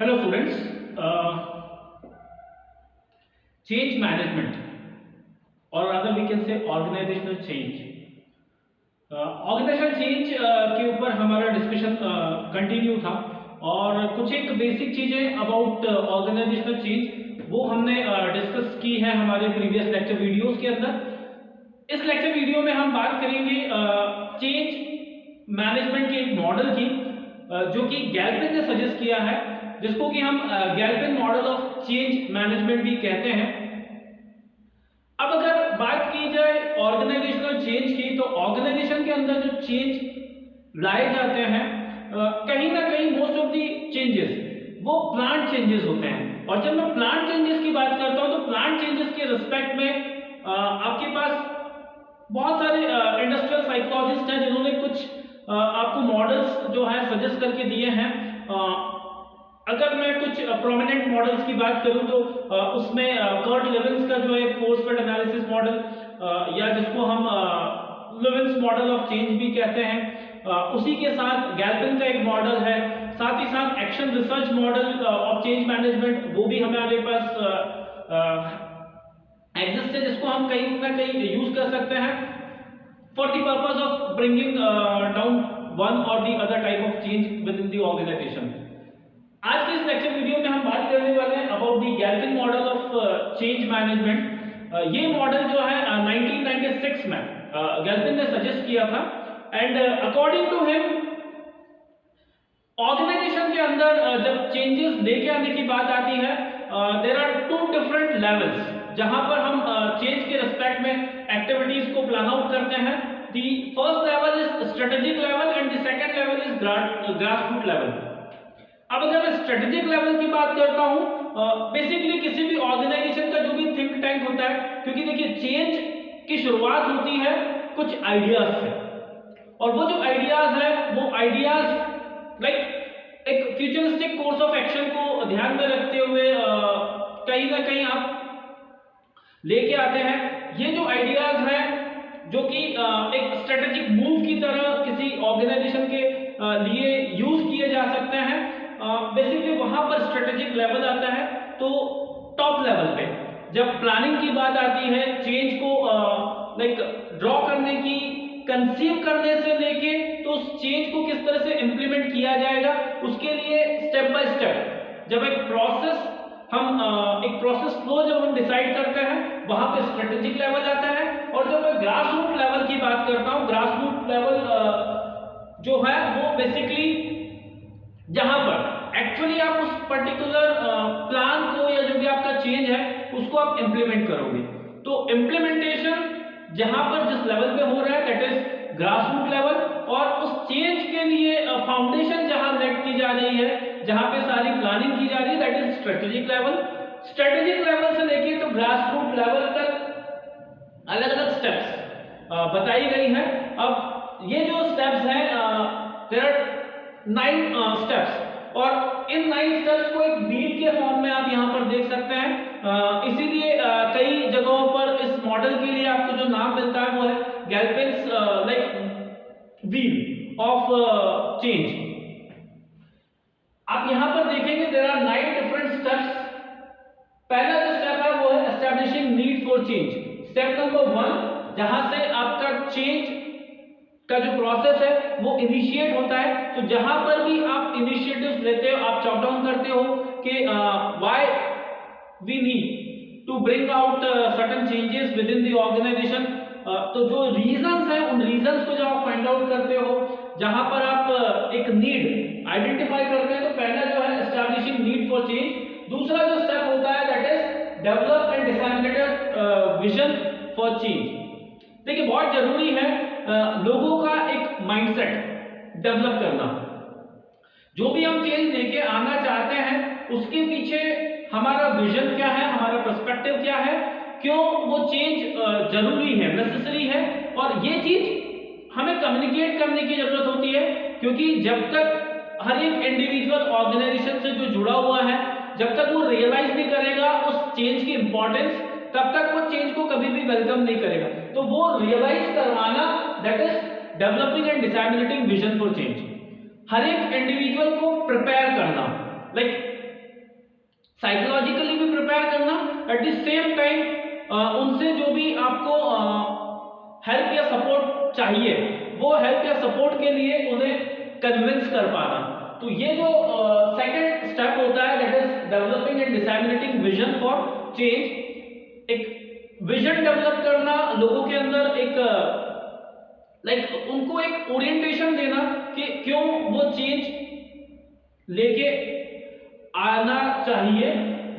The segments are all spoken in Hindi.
Hello students, change management or rather we can say organizational change. Organisational change के ऊपर हमारा डिस्कशन कंटिन्यू था और कुछ एक बेसिक चीजें अबाउट ऑर्गेनाइजेशनल चेंज वो हमने डिस्कस की है हमारे प्रीवियस लेक्चर वीडियोस के अंदर। इस लेक्चर वीडियो में हम बात करेंगे चेंज मैनेजमेंट के एक मॉडल की जो कि गैल्पिन ने सजेस्ट किया है, जिसको कि हम गैल्पिन मॉडल ऑफ चेंज मैनेजमेंट भी कहते हैं। अब अगर बात की जाए ऑर्गेनाइजेशनल चेंज की, तो ऑर्गेनाइजेशन के अंदर जो चेंज लाए जाते हैं कहीं ना कहीं मोस्ट ऑफ दी चेंजेस वो प्लांट चेंजेस होते हैं। और जब मैं प्लांट चेंजेस की बात करता हूं तो प्लांट चेंजेस के रिस्पेक्ट में आपके पास बहुत सारे इंडस्ट्रियल साइकोलॉजिस्ट हैं जिन्होंने कुछ आपको मॉडल्स जो है सजेस्ट करके दिए हैं। अगर मैं कुछ प्रोमिनेंट मॉडल्स की बात करूं तो उसमें कर्ट लेविन्स का जो है फोर्स फिट एनालिसिस मॉडल या जिसको हम लेविन्स मॉडल ऑफ चेंज भी कहते हैं, उसी के साथ गैल्पिन का एक मॉडल है, साथ ही साथ action research model of change management वो भी हमारे पास एग्जिस्ट है, जिसको हम कहीं ना कहीं यूज कर सकते हैं for the purpose of bringing down one और the other type of change within the organization. आज के इस लेक्चर वीडियो में हम बात करने वाले हैं about the Galpin model of change management. ये मॉडल जो है 1996 में गैल्पिन ने सजेस्ट किया था and according to him organization के अंदर जब चेंजेस लेके आने की बात आती है there are two different levels जहां पर हम चेंज के रिस्पेक्ट में एक्टिविटीज को प्लान आउट करते हैं। The first level is strategic level and the second level is grassroot level. अब अगर मैं स्ट्रेटेजिक लेवल की बात करता हूं, बेसिकली किसी भी ऑर्गेनाइजेशन का जो भी थिंक टैंक होता है, क्योंकि देखिए चेंज की शुरुआत होती है कुछ आइडियाज से, और वो जो आइडियाज है वो आइडियाज लाइक एक फ्यूचरिस्टिक कोर्स ऑफ एक्शन को ध्यान में रखते हुए कहीं ना कहीं आप लेके आते हैं। ये जो आइडियाज है जो कि एक स्ट्रेटेजिक मूव की तरह किसी ऑर्गेनाइजेशन के लिए यूज किए जा सकते हैं, बेसिकली वहां पर स्ट्रेटेजिक लेवल आता है। तो टॉप लेवल पे जब प्लानिंग की बात आती है, चेंज को लाइक ड्रॉ करने की, कंसीव करने से लेके तो उस चेंज को किस तरह से इंप्लीमेंट किया जाएगा, उसके लिए स्टेप बाय स्टेप जब एक प्रोसेस एक प्रोसेस फ्लो जब हम डिसाइड करते हैं वहां पे स्ट्रेटेजिक लेवल आता है। और जब मैं ग्रास रूट लेवल की बात करता हूं, ग्रास रूट लेवल जो है वो बेसिकली जहां पर एक्चुअली आप उस पर्टिकुलर प्लान को या जो भी आपका चेंज है उसको आप इंप्लीमेंट करोगे। तो इंप्लीमेंटेशन जहां पर जिस लेवल पे हो रहा है that is grass root level, और उस चेंज के लिए फाउंडेशन जहां लेट की जा रही है, जहां पे सारी प्लानिंग की जा रही है, that is strategic level. Strategic level से लेके तो ग्रास रूट लेवल तक अलग अलग स्टेप्स बताई गई हैं। अब ये जो स्टेप्स हैं देयर आर 9 स्टेप्स, और इन 9 स्टेप्स को एक व्हील के फॉर्म में आप यहाँ पर देख सकते हैं। इसीलिए कई जगहों पर इस मॉडल के लिए आपको जो नाम मिलता है वो है गैल्पिन्स लाइक व्हील ऑफ चेंज। आप यहाँ पर देखेंगे देयर आर 9 डिफरेंट स्टेप्स। पहला जो स्टेप है वो है establishing need for change. Step number 1 जहां से आपका चेंज का जो प्रोसेस है वो इनिशिएट होता है। तो जहां पर भी आप इनिशिएटिव्स लेते हो, आप चॉप डाउन करते हो कि why we need to bring out certain changes within the organisation. तो जो रीजंस हैं उन रीजंस को जब आप फाइंड आउट करते हो, जहां पर आप एक नीड आइडेंटिफाई करते हैं, तो पहला जो है एस्टैब्लिशिंग नीड फॉर चेंज। दूसरा जो स्टेप होता है that is develop and disseminate vision for change. देखिए बहुत जरूरी है लोगों का एक माइंडसेट डेवलप करना। जो भी हम चेंज लेके आना चाहते हैं उसके पीछे हमारा विजन क्या है, हमारा पर्सपेक्टिव क्या है, क्यों वो चेंज जरूरी है, नेसेसरी है, और ये चीज हमें कम्युनिकेट करने की जरूरत होती है। क्योंकि जब तक हर एक इंडिविजुअल ऑर्गेनाइजेशन से जो जुड़ा हुआ है, जब तक वो रियलाइज नहीं करेगा उस चेंज की इंपॉर्टेंस, तब तक वो चेंज को कभी भी वेलकम नहीं करेगा। तो वो रियलाइज करवाना that is developing and disseminating vision for change. हर एक इंडिविजुअल को प्रिपेयर करना, लाइक साइकोलॉजिकली भी प्रिपेयर करना, एट द सेम टाइम उनसे जो भी आपको हेल्प या सपोर्ट चाहिए वो हेल्प या सपोर्ट के लिए उन्हें कन्विंस कर पाना। तो ये जो सेकंड स्टेप होता है that is developing and disseminating vision for change. एक विजन डेवलप करना, लोगों के अंदर एक उनको एक ओरिएंटेशन देना कि क्यों वो चेंज लेके आना चाहिए।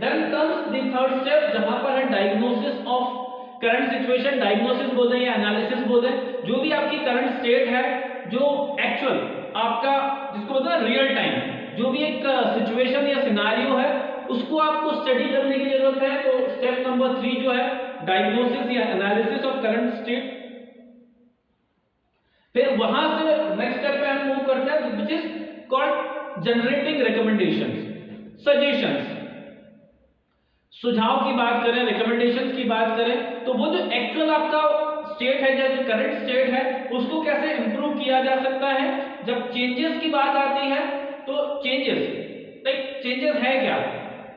Then comes the third step जहां पर है diagnosis of current situation. Diagnosis बोलते हैं या एनालिसिस बोलते हैं, जो भी आपकी करंट स्टेट है, जो एक्चुअल आपका जिसको बोलते हैं रियल टाइम, जो भी एक सिचुएशन या सिनेरियो है उसको आपको स्टडी करने की जरूरत है। तो स्टेप नंबर 3 जो है डायग्नोसिस या एनालिसिस ऑफ करंट स्टेट। फिर वहां से नेक्स्ट स्टेप पे हम मूव करते हैं which is called generating recommendations, suggestions. सुझाव की बात करें, रिकमेंडेशंस की बात करें, तो वो जो एक्चुअल आपका स्टेट है, जो करंट स्टेट है, उसको कैसे इंप्रूव किया जा सकता है। जब चेंजेस की बात आती है तो चेंजेस है क्या,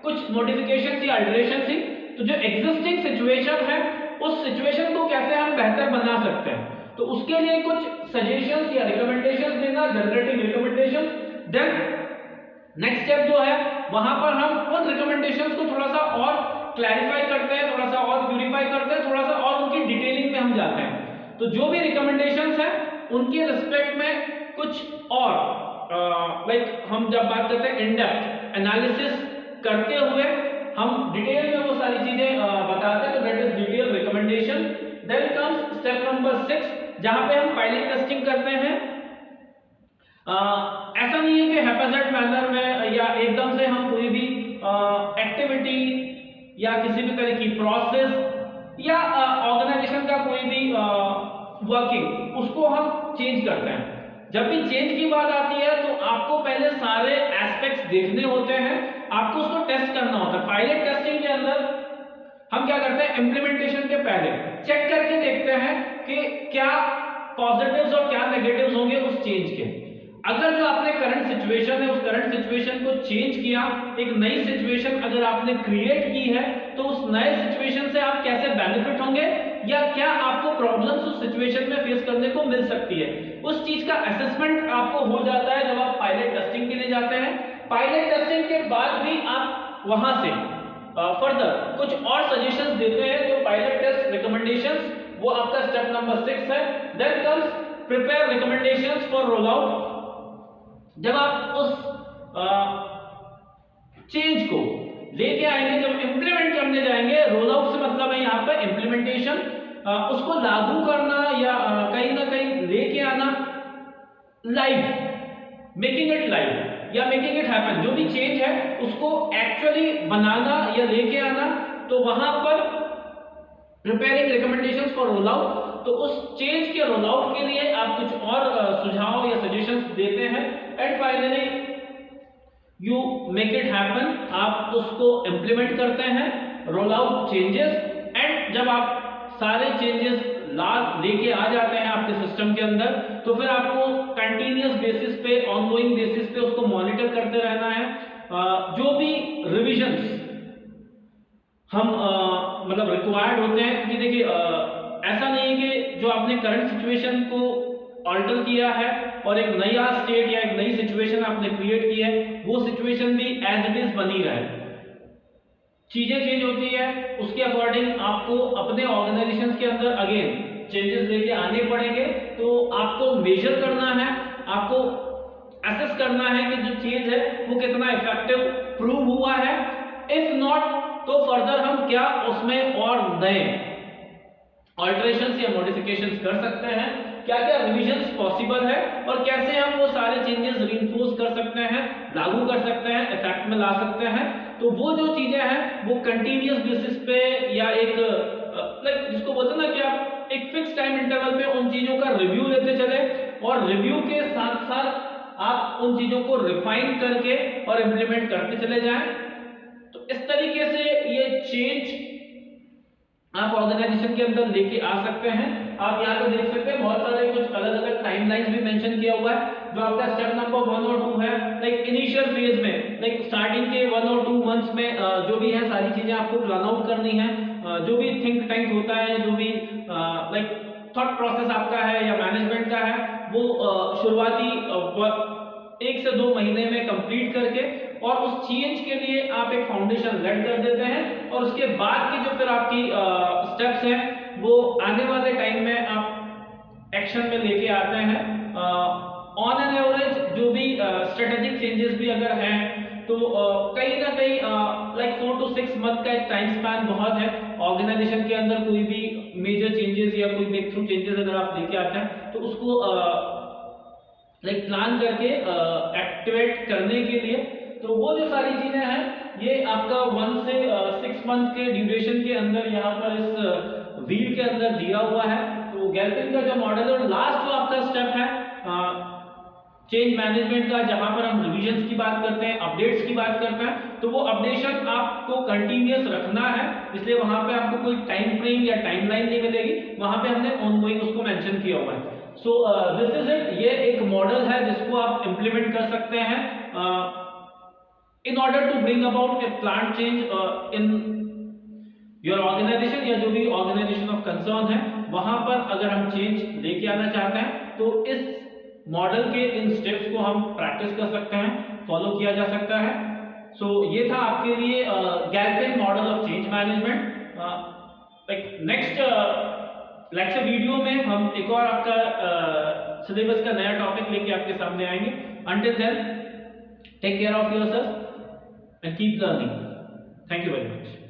कुछ मॉडिफिकेशन या अल्टरेशन थी। तो जो एग्जिस्टिंग सिचुएशन है उस सिचुएशन को कैसे हम बेहतर बना सकते हैं, तो उसके लिए कुछ सजेशंस या रिकमेंडेशंस देना, generating recommendation. Then next step जो है वहां पर हम उन रिकमेंडेशंस को थोड़ा सा और क्लैरिफाई करते हैं, थोड़ा सा और प्यूरिफाई करते हैं, थोड़ा सा और उनकी डिटेलिंग में हम जाते हैं। तो जो भी रिकमेंडेशंस हैं उनके रिस्पेक्ट में कुछ और हम जब बात करते हैं इन डेप्थ एनालिसिस करते हुए हम डिटेल में वो सारी चीजें बताते हैं, तो that is detail recommendation. Then comes step number 6 जहां पे हम पायलट टेस्टिंग करते हैं। ऐसा नहीं है कि हैप्पीजेंट मैनर में या एकदम से हम कोई भी एक्टिविटी या किसी भी तरह की प्रोसेस या ऑर्गेनाइजेशन का कोई भी वर्किंग उसको हम चेंज करते हैं। जब भी चेंज की बात आती है तो आपको पहले सारे एस्पेक्ट्स देखने होते हैं, आपको उसको टेस्ट करना होता है। पायलट टेस्टिंग के अंदर हम क्या करते हैं, इंप्लीमेंटेशन के पहले चेक करके देखते हैं कि क्या पॉजिटिव्स और क्या नेगेटिव्स होंगे उस चेंज के। अगर जो आपने करंट सिचुएशन है उस करंट सिचुएशन को चेंज किया, एक नई सिचुएशन अगर आपने क्रिएट की है, तो उस नए सिचुएशन से आप कैसे बेनिफिट होंगे या क्या आपको प्रॉब्लम्स उस सिचुएशन में फेस करने को मिल सकती है, उस चीज का असेसमेंट आपको हो जाता है जब आप पायलट टेस्टिंग के लिए जाते हैं। पायलट टेस्टिंग के बाद भी आप वहां से फर्दर कुछ और सजेशंस देते हैं, जो पायलट टेस्ट रिकमेंडेशंस, वो आपका स्टेप नंबर 6 है। Then comes prepare recommendations for roll out. जब आप उस चेंज को लेके आएंगे, जब इंप्लीमेंट करने जाएंगे, रोल आउट से मतलब है यहाँ पे इंप्लीमेंटेशन, उसको लागू करना या कहीं ना कहीं लेके आना लाइव, मेकिंग इट लाइव या मेकिंग इट हैपन। जो भी चेंज है उसको एक्चुअली बनाना या लेके आना, तो वहां पर preparing recommendations for roll out. तो उस चेंज के रोल आउट के लिए आप कुछ और सुझाव या सजेशंस देते हैं। And finally you make it happen, आप उसको इंप्लीमेंट करते हैं, रोल आउट चेंजेस। एंड जब आप सारे चेंजेस लेके आ जाते हैं आपके सिस्टम के अंदर, तो फिर आपको कंटिन्यूअस बेसिस पे, ऑनगोइंग बेसिस पे उसको मॉनिटर करते रहना है। जो भी रिविजन्स हम मतलब रिक्वायर्ड होते हैं, क्योंकि देखिए ऐसा नहीं है कि जो आपने करंट सिचुएशन को ऑल्टर किया है और एक नया स्टेट या एक नई सिचुएशन आपने क्रिएट की है, वो सिचुएशन भी एज इट इज बनी रहे। चीजें चेंज होती है, उसके अकॉर्डिंग आपको अपने ऑर्गेनाइजेशन के अंदर अगेन चेंजेस लेके आने पड़ेंगे। तो आपको मेजर करना है, आपको असेस करना है कि जो चेंज है वो कितना इफेक्टिव प्रूव हुआ है। इफ नॉट, तो फर्दर हम क्या उसमें और नए ऑल्टरेशंस या मॉडिफिकेशंस कर सकते हैं, क्या क्या रिविजन्स पॉसिबल है और कैसे हम वो सारे चेंजेस रीइंफोर्स कर सकते हैं, लागू कर सकते हैं, इफेक्ट में ला सकते हैं। तो वो जो चीजें हैं वो कंटिन्यूअस बेसिस पे या एक जिसको बोलते हैं ना कि आप एक फिक्स टाइम इंटरवल पे उन चीजों का रिव्यू लेते चले और रिव्यू के साथ साथ आप उन चीजों को रिफाइन करके और इंप्लीमेंट करते चले जाएं। तो इस तरीके से ये चेंज आप ऑर्गेनाइजेशन के अंदर लेके आ सकते हैं। आप यहाँ पे देख सकते हैं बहुत सारे कुछ अलग अलग टाइमलाइंस भी मेंशन किया हुआ है। जो आपका स्टेप नंबर 1 और 2 है, लाइक इनिशियल फेज में, लाइक स्टार्टिंग के 1 और 2 मंथ्स में जो भी है सारी चीजें आपको प्लान आउट करनी है। जो भी थिंक टैंक होता है, जो भी लाइक थॉट प्रोसेस आपका है या मैनेजमेंट का है, वो शुरुआती 1 से 2 महीने में कंप्लीट करके और उस चेंज के लिए आप एक फाउंडेशन लेट कर देते हैं। और उसके बाद की जो फिर आपकी स्टेप्स हैं वो आने वाले टाइम में आप एक्शन में लेके आते हैं। ऑन एन एवरेज जो भी स्ट्रेटेजिक चेंजेस भी अगर हैं तो कहीं ना कहीं लाइक 4 to 6 मंथ का एक टाइम स्पैन बहुत है। ऑर्गेनाइजेशन के अंदर कोई भी मेजर चेंजेस या कोई ब्रेक थ्रू चेंजेस अगर आप लेके आते हैं तो उसको लाइक प्लान करके एक्टिवेट करने के लिए, तो वो जो सारी चीजें हैं ये आपका 1 से 6 मंथ के ड्यूरेशन के अंदर यहाँ पर इस व्हील के अंदर दिया हुआ है। तो गैल्पिन का जो मॉडल है, और लास्ट जो आपका स्टेप है चेंज मैनेजमेंट का, जहां पर हम रिविजन्स की बात करते हैं, अपडेट्स की बात करते हैं, तो वो अपडेशन आपको कंटिन्यूअस रखना है। इसलिए वहां पे आपको कोई टाइम फ्रेम या टाइमलाइन नहीं मिलेगी, वहां पे हमने ऑनगोइंग उसको मेंशन किया हुआ है। So this is it. ये एक मॉडल है जिसको आप इंप्लीमेंट कर सकते हैं in order to bring about a plant change in your organization, या जो भी organization of concern है वहां पर अगर हम चेंज लेके आना चाहते हैं तो इस मॉडल के इन स्टेप्स को हम प्रैक्टिस कर सकते हैं, फॉलो किया जा सकता है। सो ये था आपके लिए Galpin model of change management. Like next lecture video में हम एक और आपका सिलेबस का नया टॉपिक लेके आपके सामने आएंगे। Until then, take care of yourself and keep learning. Thank you very much.